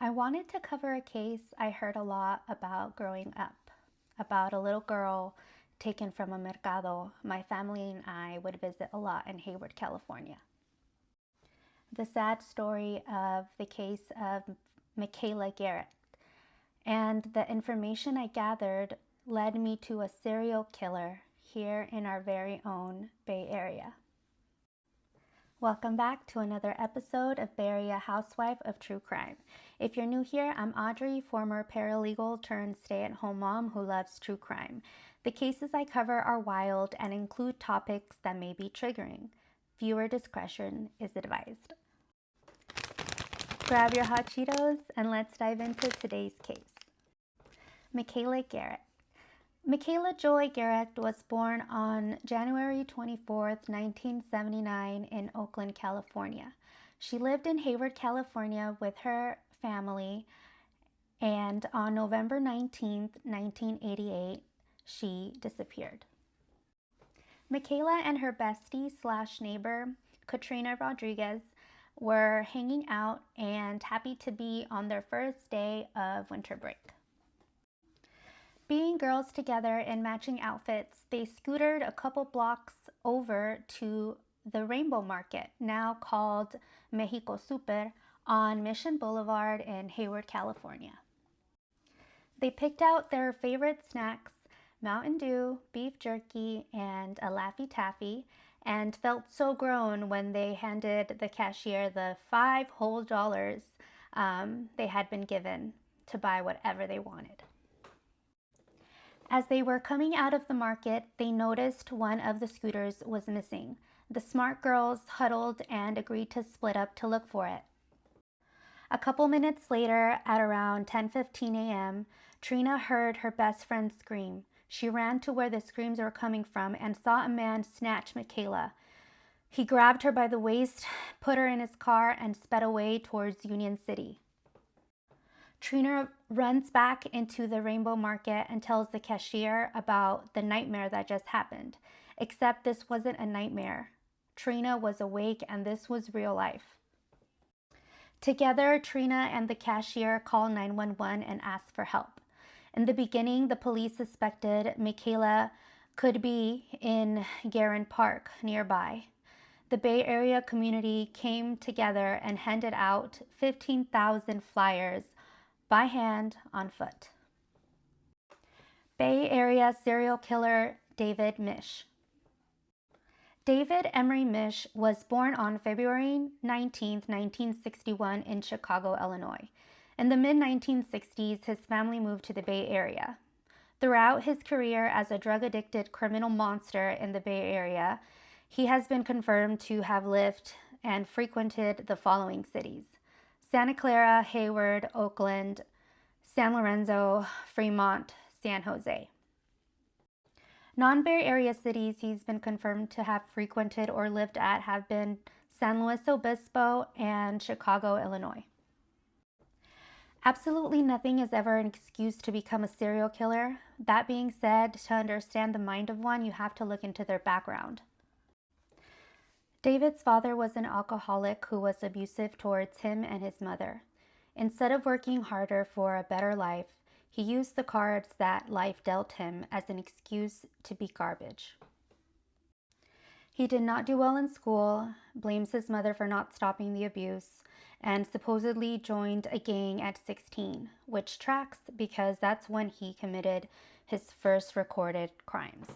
I wanted to cover a case I heard a lot about growing up, about a little girl taken from a mercado my family and I would visit a lot in Hayward, California. The sad story of the case of Michaela Garrett. And the information I gathered led me to a serial killer here in our very own Bay Area. Welcome back to another episode of Bay Area Housewife of True Crime. If you're new here, I'm Audrey, former paralegal turned stay-at-home mom who loves true crime. The cases I cover are wild and include topics that may be triggering. Viewer discretion is advised. Grab your hot Cheetos and let's dive into today's case. Michaela Garrett. Michaela Joy Garrett was born on January 24, 1979 in Oakland, California. She lived in Hayward, California with her family, and on November 19, 1988, she disappeared. Michaela and her bestie/neighbor, Katrina Rodriguez, were hanging out and happy to be on their first day of winter break. Being girls together in matching outfits, they scootered a couple blocks over to the Rainbow Market, now called Mexico Super, on Mission Boulevard in Hayward, California. They picked out their favorite snacks, Mountain Dew, beef jerky, and a Laffy Taffy, and felt so grown when they handed the cashier the $5 whole they had been given to buy whatever they wanted. As they were coming out of the market, they noticed one of the scooters was missing. The smart girls huddled and agreed to split up to look for it. A couple minutes later, at around 10:15 a.m., Trina heard her best friend scream. She ran to where the screams were coming from and saw a man snatch Michaela. He grabbed her by the waist, put her in his car, and sped away towards Union City. Trina runs back into the Rainbow Market and tells the cashier about the nightmare that just happened. Except this wasn't a nightmare. Trina was awake and this was real life. Together, Trina and the cashier call 911 and ask for help. In the beginning, the police suspected Michaela could be in Guerin Park nearby. The Bay Area community came together and handed out 15,000 flyers by hand, on foot. Bay Area serial killer David Misch. David Emory Misch was born on February 19, 1961 in Chicago, Illinois. In the mid-1960s, his family moved to the Bay Area. Throughout his career as a drug-addicted criminal monster in the Bay Area, he has been confirmed to have lived and frequented the following cities: Santa Clara, Hayward, Oakland, San Lorenzo, Fremont, San Jose. Non-Bay Area cities he's been confirmed to have frequented or lived at have been San Luis Obispo and Chicago, Illinois. Absolutely nothing is ever an excuse to become a serial killer. That being said, to understand the mind of one, you have to look into their background. David's father was an alcoholic who was abusive towards him and his mother. Instead of working harder for a better life, he used the cards that life dealt him as an excuse to be garbage. He did not do well in school, blames his mother for not stopping the abuse, and supposedly joined a gang at 16, which tracks because that's when he committed his first recorded crimes.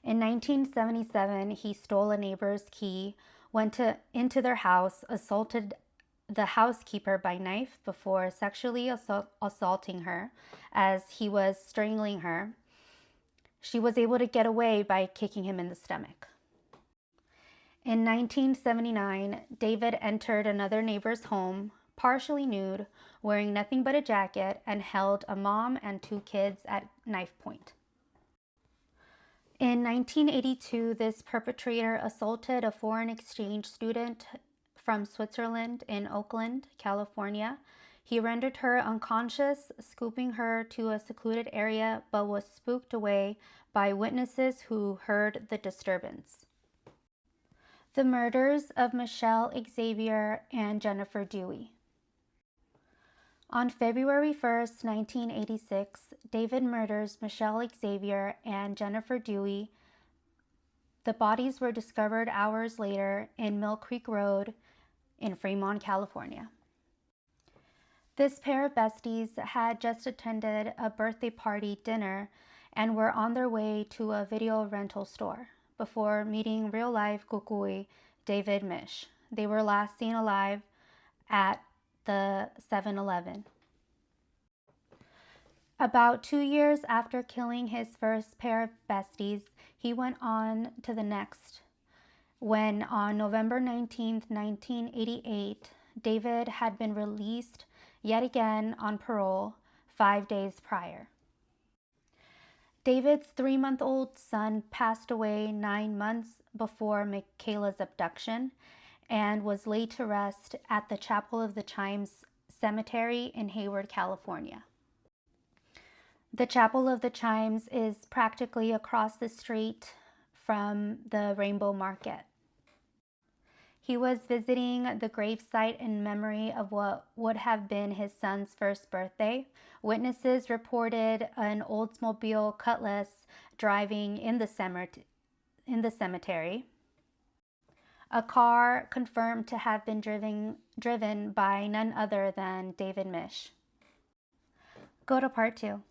In 1977, he stole a neighbor's key, went into their house, assaulted the housekeeper by knife before sexually assaulting her as he was strangling her. She was able to get away by kicking him in the stomach. In 1979, David entered another neighbor's home, partially nude, wearing nothing but a jacket, and held a mom and 2 kids at knife point. In 1982, this perpetrator assaulted a foreign exchange student from Switzerland in Oakland, California. He rendered her unconscious, scooping her to a secluded area, but was spooked away by witnesses who heard the disturbance. The murders of Michelle Xavier and Jennifer Dewey. On February 1st, 1986, David murders Michelle Xavier and Jennifer Dewey. The bodies were discovered hours later in Mill Creek Road in Fremont, California. This pair of besties had just attended a birthday party dinner and were on their way to a video rental store before meeting real-life kukui David Misch. They were last seen alive at the 7-Eleven. About 2 years after killing his first pair of besties, he went on to the next, when on November 19, 1988, David had been released yet again on parole 5 days prior. David's 3-month-old son passed away 9 months before Michaela's abduction and was laid to rest at the Chapel of the Chimes Cemetery in Hayward, California. The Chapel of the Chimes is practically across the street from the Rainbow Market. He was visiting the gravesite in memory of what would have been his son's first birthday. Witnesses reported an Oldsmobile Cutlass driving in the cemetery. A car confirmed to have been driven by none other than David Misch. Go to part 2.